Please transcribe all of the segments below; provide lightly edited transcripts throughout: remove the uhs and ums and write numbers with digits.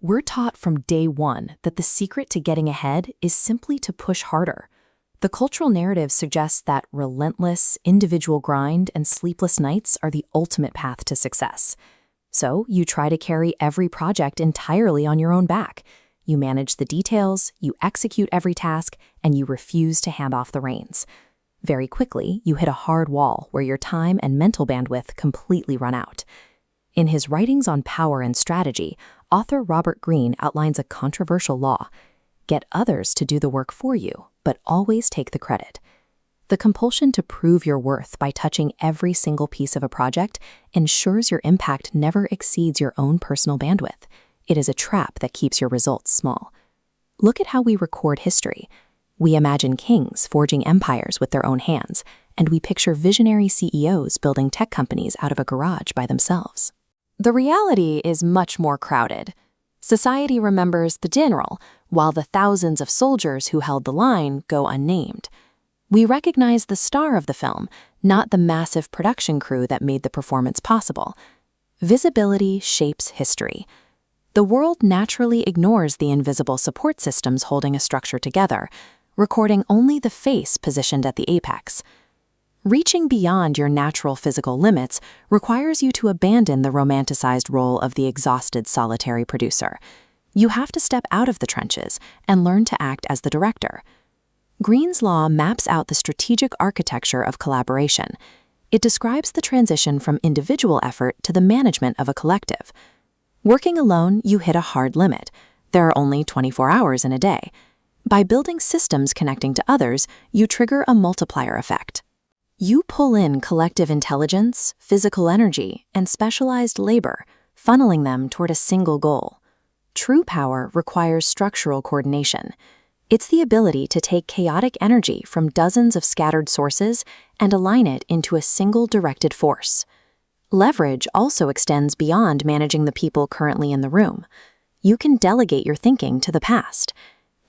We're taught from day one that the secret to getting ahead is simply to push harder. The cultural narrative suggests that relentless, individual grind and sleepless nights are the ultimate path to success. So you try to carry every project entirely on your own back. You manage the details, you execute every task, and you refuse to hand off the reins. Very quickly, you hit a hard wall where your time and mental bandwidth completely run out. In his writings on power and strategy, author Robert Greene outlines a controversial law. Get others to do the work for you, but always take the credit. The compulsion to prove your worth by touching every single piece of a project ensures your impact never exceeds your own personal bandwidth. It is a trap that keeps your results small. Look at how we record history. We imagine kings forging empires with their own hands, and we picture visionary CEOs building tech companies out of a garage by themselves. The reality is much more crowded. Society remembers the general, while the thousands of soldiers who held the line go unnamed. We recognize the star of the film, not the massive production crew that made the performance possible. Visibility shapes history. The world naturally ignores the invisible support systems holding a structure together, recording only the face positioned at the apex. Reaching beyond your natural physical limits requires you to abandon the romanticized role of the exhausted solitary producer. You have to step out of the trenches and learn to act as the director. Greene's law maps out the strategic architecture of collaboration. It describes the transition from individual effort to the management of a collective. Working alone, you hit a hard limit. There are only 24 hours in a day. By building systems connecting to others, you trigger a multiplier effect. You pull in collective intelligence, physical energy, and specialized labor, funneling them toward a single goal. True power requires structural coordination. It's the ability to take chaotic energy from dozens of scattered sources and align it into a single directed force. Leverage also extends beyond managing the people currently in the room. You can delegate your thinking to the past.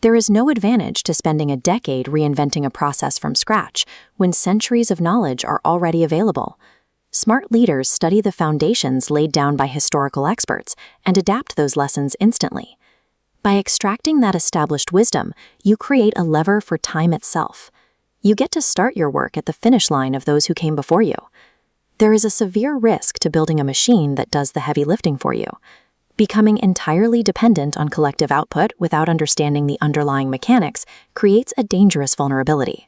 There is no advantage to spending a decade reinventing a process from scratch when centuries of knowledge are already available. Smart leaders study the foundations laid down by historical experts and adapt those lessons instantly. By extracting that established wisdom, you create a lever for time itself. You get to start your work at the finish line of those who came before you. There is a severe risk to building a machine that does the heavy lifting for you. Becoming entirely dependent on collective output without understanding the underlying mechanics creates a dangerous vulnerability.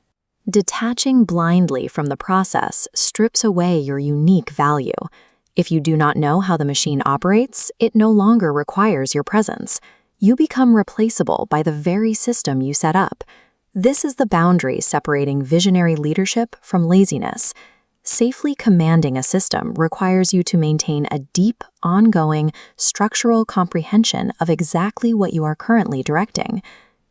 Detaching blindly from the process strips away your unique value. If you do not know how the machine operates, it no longer requires your presence. You become replaceable by the very system you set up. This is the boundary separating visionary leadership from laziness. Safely commanding a system requires you to maintain a deep, ongoing, structural comprehension of exactly what you are currently directing.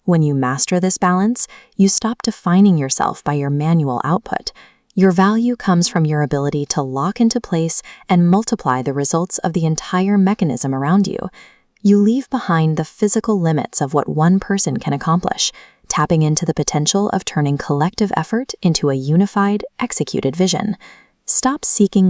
When you master this balance, you stop defining yourself by your manual output. Your value comes from your ability to lock into place and multiply the results of the entire mechanism around you. You leave behind the physical limits of what one person can accomplish, tapping into the potential of turning collective effort into a unified, executed vision. Stop seeking